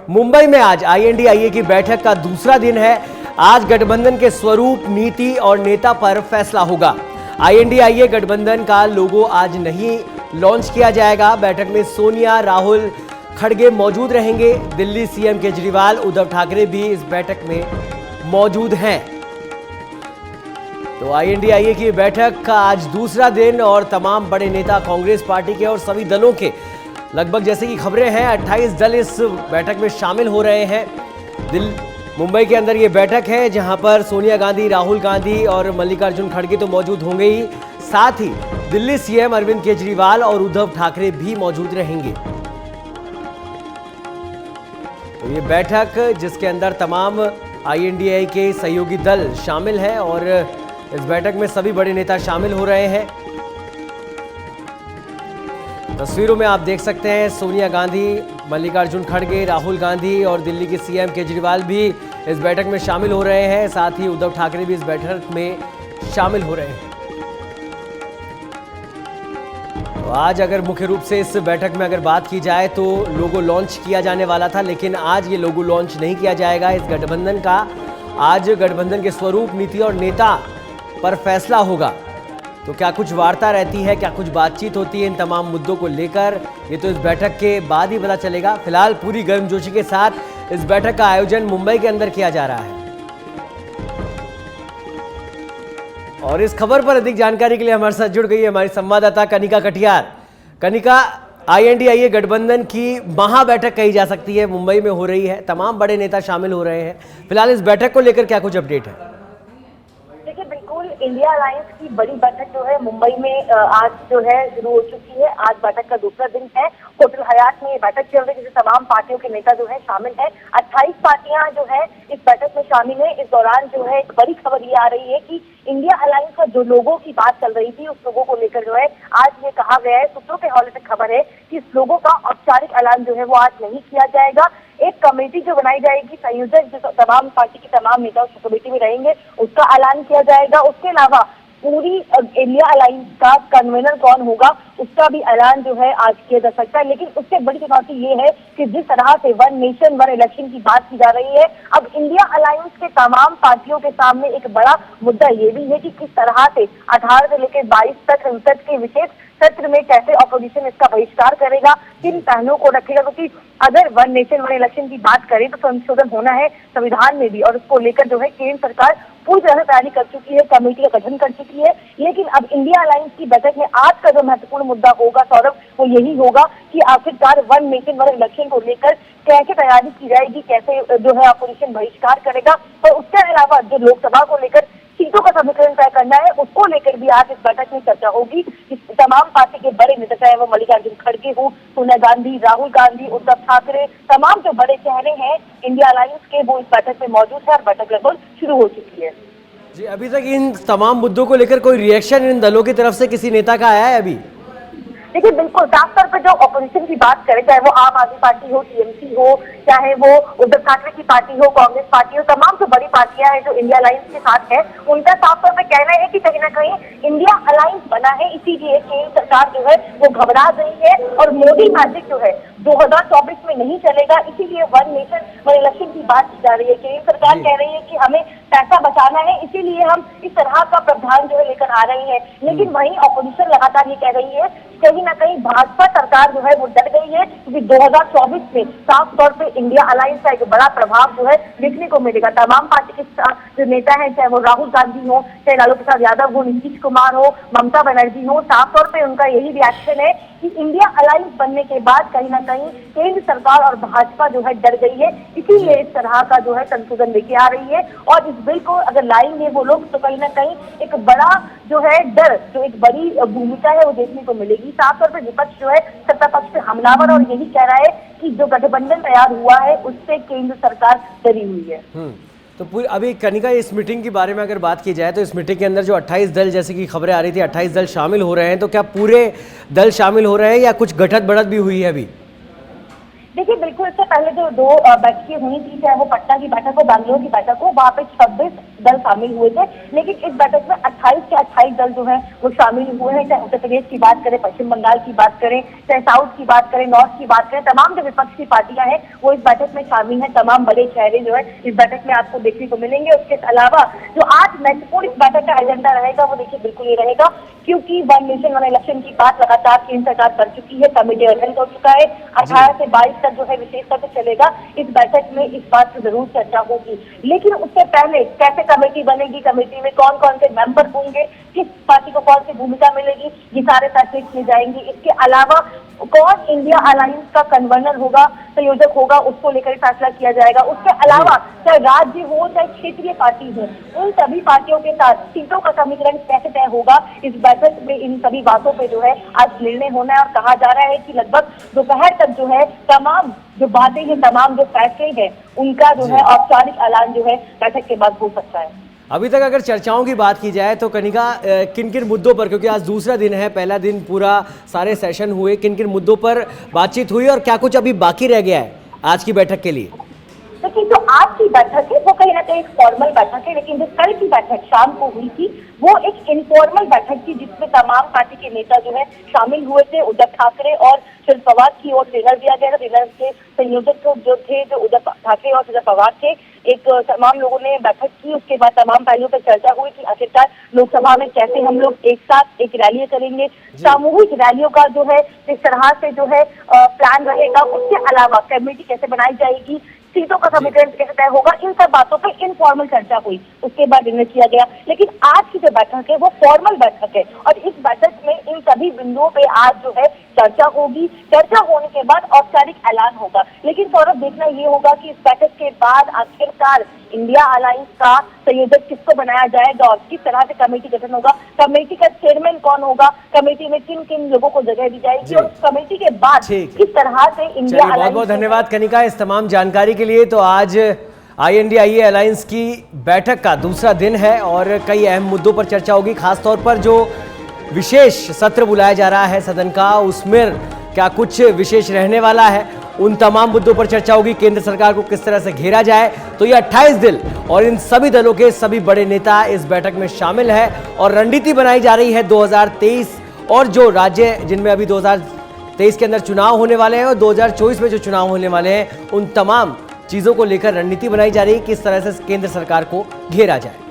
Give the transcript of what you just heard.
मुंबई में आज INDIA की बैठक का दूसरा दिन है। आज गठबंधन के स्वरूप, नीति और नेता पर फैसला होगा। INDIA गठबंधन का लोगो आज नहीं लॉन्च किया जाएगा। बैठक में सोनिया, राहुल, खड़गे मौजूद रहेंगे। दिल्ली CM केजरीवाल, उद्धव ठाकरे भी इस बैठक में मौजूद हैं। तो INDIA की बैठक का आज दूसरा दिन और तमाम बड़े नेता कांग्रेस पार्टी के और सभी दलों के लगभग जैसे कि खबरें हैं 28 दल इस बैठक में शामिल हो रहे हैं। मुंबई के अंदर ये बैठक है जहां पर सोनिया गांधी, राहुल गांधी और मल्लिकार्जुन खड़गे तो मौजूद होंगे ही, साथ ही दिल्ली CM अरविंद केजरीवाल और उद्धव ठाकरे भी मौजूद रहेंगे। तो ये बैठक जिसके अंदर तमाम INDIA के सहयोगी दल शामिल हैं और इस बैठक में सभी बड़े नेता शामिल हो रहे हैं। तस्वीरों में आप देख सकते हैं सोनिया गांधी, मल्लिकार्जुन खड़गे, राहुल गांधी और दिल्ली के CM केजरीवाल भी इस बैठक में शामिल हो रहे हैं। साथ ही उद्धव ठाकरे भी इस बैठक में शामिल हो रहे हैं। तो आज अगर मुख्य रूप से इस बैठक में अगर बात की जाए तो लोगो लॉन्च किया जाने वाला था, लेकिन आज ये लोगो लॉन्च नहीं किया जाएगा इस गठबंधन का। आज गठबंधन के स्वरूप, नीति और नेता पर फैसला होगा। तो क्या कुछ वार्ता रहती है, क्या कुछ बातचीत होती है इन तमाम मुद्दों को लेकर, ये तो इस बैठक के बाद ही पता चलेगा। फिलहाल पूरी गर्मजोशी के साथ इस बैठक का आयोजन मुंबई के अंदर किया जा रहा है। और इस खबर पर अधिक जानकारी के लिए हमारे साथ जुड़ गई है हमारी संवाददाता कनिका कटियार। कनिका, INDIA गठबंधन की महा बैठक कही जा सकती है, मुंबई में हो रही है, तमाम बड़े नेता शामिल हो रहे हैं। फिलहाल इस बैठक को लेकर क्या कुछ अपडेट है? देखिए, बिल्कुल इंडिया अलायंस की बड़ी बैठक जो है मुंबई में आज जो है शुरू हो चुकी है। आज बैठक का दूसरा दिन है। होटल हयात में ये बैठक चल रही है जिसमें तमाम पार्टियों के नेता जो है शामिल है। 28 पार्टियां जो है इस बैठक में शामिल है। इस दौरान जो है एक बड़ी खबर ये आ रही है कि इंडिया अलायंस का जो लोगों की बात चल रही थी, उस लोगों को लेकर जो है आज ये कहा गया है, सूत्रों के हवाले से खबर है कि इस लोगों का औपचारिक ऐलान जो है वो आज नहीं किया जाएगा। एक कमेटी जो बनाई जाएगी, संयोजक जो तमाम पार्टी के तमाम नेता उस कमेटी में रहेंगे, उसका ऐलान किया जाएगा। उसके अलावा पूरी इंडिया अलायंस का कन्वीनर कौन होगा उसका भी ऐलान जो है आज किया जा सकता है। लेकिन उससे बड़ी चुनौती ये है कि जिस तरह से वन नेशन वन इलेक्शन की बात की जा रही है, अब इंडिया अलायंस के तमाम पार्टियों के सामने एक बड़ा मुद्दा ये भी है कि किस तरह से 18 से लेकर 22 तक संसद के विशेष सत्र में कैसे ऑपोजिशन इसका बहिष्कार करेगा, किन पहलुओं को रखेगा। क्योंकि अगर वन नेशन वन इलेक्शन की बात करें तो संशोधन होना है संविधान में भी, और उसको लेकर जो है केंद्र सरकार पूरी तरह से तैयारी कर चुकी है, कमेटी का गठन कर चुकी है। लेकिन अब इंडिया अलायंस की बैठक में आज का जो महत्वपूर्ण मुद्दा होगा सौरभ, वो यही होगा कि आखिरकार वन नेशन वन इलेक्शन को लेकर कैसे तैयारी की जाएगी, कैसे जो है ऑपोजिशन बहिष्कार करेगा। और उसके अलावा जो लोकसभा को लेकर सीटों का समीकरण तय करना है, उसको लेकर भी आज इस बैठक में चर्चा होगी कि तमाम पार्टी के बड़े नेता, चाहे वो मल्लिकार्जुन खड़गे हो, सोनिया गांधी, राहुल गांधी, उद्धव ठाकरे, तमाम जो बड़े चेहरे हैं इंडिया अलायंस के, वो इस बैठक में मौजूद है और बैठक लगभग शुरू हो चुकी है। जी, अभी तक इन तमाम मुद्दों को लेकर कोई रिएक्शन इन दलों की तरफ से किसी नेता का आया है अभी? देखिए, बिल्कुल साफ तौर पर जो ऑपोजिशन की बात करें, चाहे वो आम आदमी पार्टी हो, TMC हो, चाहे वो उद्धव ठाकरे की पार्टी हो, कांग्रेस पार्टी हो, तमाम जो बड़ी पार्टियां हैं जो इंडिया अलायंस के साथ है, उनका साफ तौर पर कहना है कि कहीं ना कहीं इंडिया अलायंस बना है, इसीलिए केंद्र सरकार जो है वो घबरा गई है और मोदी मैजिक जो है 2024 में नहीं चलेगा। इसीलिए वन नेशन वन इलेक्शन की बात की जा रही है। केंद्र सरकार कह रही है कि हमें पैसा बचाना है, इसीलिए हम इस तरह का प्रावधान जो है लेकर आ रही है। लेकिन वहीं ऑपोजिशन लगातार ये कह रही है कहीं ना कहीं भाजपा सरकार जो है वो डर गई है, क्योंकि 2024 में साफ तौर पे इंडिया अलायंस का एक बड़ा प्रभाव जो है देखने को मिलेगा। तमाम पार्टी के जो नेता हैं, चाहे वो राहुल गांधी हो, चाहे लालू प्रसाद यादव हो, नीतीश कुमार हो, ममता बनर्जी हो, साफ तौर पे उनका यही रिएक्शन है कि इंडिया अलायंस बनने के बाद कहीं ना कहीं केंद्र सरकार और भाजपा जो है डर गई है, इसीलिए इस तरह का जो है संशोधन लेके आ रही है। और इस बिल को अगर लाएंगे वो लोग तो कहीं ना कहीं एक बड़ा जो है डर, जो एक बड़ी भूमिका है वो देखने को मिलेगी। साफ तौर पर विपक्ष जो है सत्ता पक्ष पे हमलावर और यही कह रहा है कि जो गठबंधन तैयार हुआ है उससे केंद्र सरकार डरी हुई है। तो पूरी अभी कनिका, इस मीटिंग के बारे में अगर बात की जाए तो इस मीटिंग के अंदर जो 28 दल, जैसे कि खबरें आ रही थी 28 दल शामिल हो रहे हैं, तो क्या पूरे दल शामिल हो रहे हैं या कुछ गठत बढ़त भी हुई है अभी? देखिए बिल्कुल, इससे पहले जो दो बैठकें हुई थी, चाहे वो पटना की बैठक हो, बैंगलोर की बैठक हो, वहाँ पे 26 दल शामिल हुए थे। लेकिन इस बैठक में 28 के 28 दल जो है वो शामिल हुए हैं। चाहे उत्तर प्रदेश की बात करें, पश्चिम बंगाल की बात करें, चाहे साउथ की बात करें, नॉर्थ की बात करें, तमाम जो विपक्ष की पार्टियां हैं वो इस बैठक में शामिल हैं। तमाम बड़े चेहरे जो है इस बैठक में आपको देखने को मिलेंगे। उसके अलावा जो आज महत्वपूर्ण इस बैठक का एजेंडा रहेगा वो देखिए बिल्कुल ये रहेगा, क्योंकि वन नेशन वन इलेक्शन की बात लगातार केंद्र सरकार कर चुकी है, कमेटी गठन हो चुका है। 18 से 22 तक जो है विशेष तौर पर चलेगा। इस बैठक में इस बात पर जरूर चर्चा होगी, लेकिन उससे पहले कैसे कमेटी बनेगी, कमेटी में कौन कौन से मेंबर होंगे, किस पार्टी को कौन सी भूमिका मिलेगी, ये सारे फैसले किए जाएंगे। इसके अलावा कौन इंडिया अलायंस का कन्वर्नर होगा, संयोजक होगा, उसको लेकर फैसला किया जाएगा। उसके अलावा चाहे राज्य हो चाहे क्षेत्रीय पार्टी हो, उन सभी पार्टियों के साथ सीटों का समीकरण कैसे तय होगा, इस बैठक में इन सभी बातों पे जो है आज निर्णय होना है। और कहा जा रहा है कि लगभग दोपहर तक जो है तमाम जो बातें हैं, तमाम जो फैसले हैं, उनका जो है औपचारिक ऐलान जो है बैठक के बाद हो सकता है। अभी तक अगर चर्चाओं की बात की जाए तो कनिका, किन किन मुद्दों पर, क्योंकि आज दूसरा दिन है, पहला दिन पूरा सारे सेशन हुए, किन किन मुद्दों पर बातचीत हुई और क्या कुछ अभी बाकी रह गया है आज की बैठक के लिए? लेकिन जो आज की बैठक है वो कहीं ना कहीं एक फॉर्मल बैठक है, लेकिन जो कल की बैठक शाम को हुई थी वो एक इनफॉर्मल बैठक थी, जिसमें तमाम पार्टी के नेता जो है शामिल हुए थे। उद्धव ठाकरे और शरद पवार की ओर ट्रेनर दिया गया था। ट्रेनर के संयोजक जो थे जो उद्धव ठाकरे और शरद पवार थे। एक तमाम लोगों ने बैठक की, उसके बाद तमाम पहलुओं पर चर्चा हुई कि आखिरकार लोकसभा में कैसे हम लोग एक साथ एक रैली करेंगे, सामूहिक रैलियों का जो है किस तरह से जो है प्लान रहेगा, उसके अलावा कमेटी कैसे बनाई जाएगी, सीटों का समीकरण कैसे तय होगा, इन सब बातों पे इनफॉर्मल चर्चा हुई, उसके बाद निर्णय किया गया। लेकिन आज की जो बैठक है वो फॉर्मल बैठक है और इस बैठक में इन सभी बिंदुओं पे आज जो है चर्चा होगी। चर्चा होने के बाद औपचारिक ऐलान होगा। लेकिन सौरभ, देखना ये होगा कि इस बैठक के बाद आखिरकार इंडिया अलायंस का संयोजक किसको बनाया जाएगा और किस तरह से कमेटी गठन होगा, कमेटी का चेयरमैन कौन होगा, कमेटी में किन किन लोगों को जगह दी जाएगी और कमेटी के बाद किस तरह से इंडिया अलायंस। बहुत बहुत धन्यवाद कनिका इस तमाम जानकारी के लिए। तो आज INDIA अलायंस की बैठक का दूसरा दिन है और कई अहम मुद्दों पर चर्चा होगी। खासतौर पर जो विशेष सत्र बुलाया जा रहा है सदन का, उसमें क्या कुछ विशेष रहने वाला है, उन तमाम मुद्दों पर चर्चा होगी। केंद्र सरकार को किस तरह से घेरा जाए, तो ये 28 दल और इन सभी दलों के सभी बड़े नेता इस बैठक में शामिल है और रणनीति बनाई जा रही है 2023 और जो राज्य जिनमें अभी 2023 के अंदर चुनाव होने वाले हैं और 2024 में जो चुनाव होने वाले हैं, उन तमाम चीजों को लेकर रणनीति बनाई जा रही है, किस तरह से केंद्र सरकार को घेरा जाए।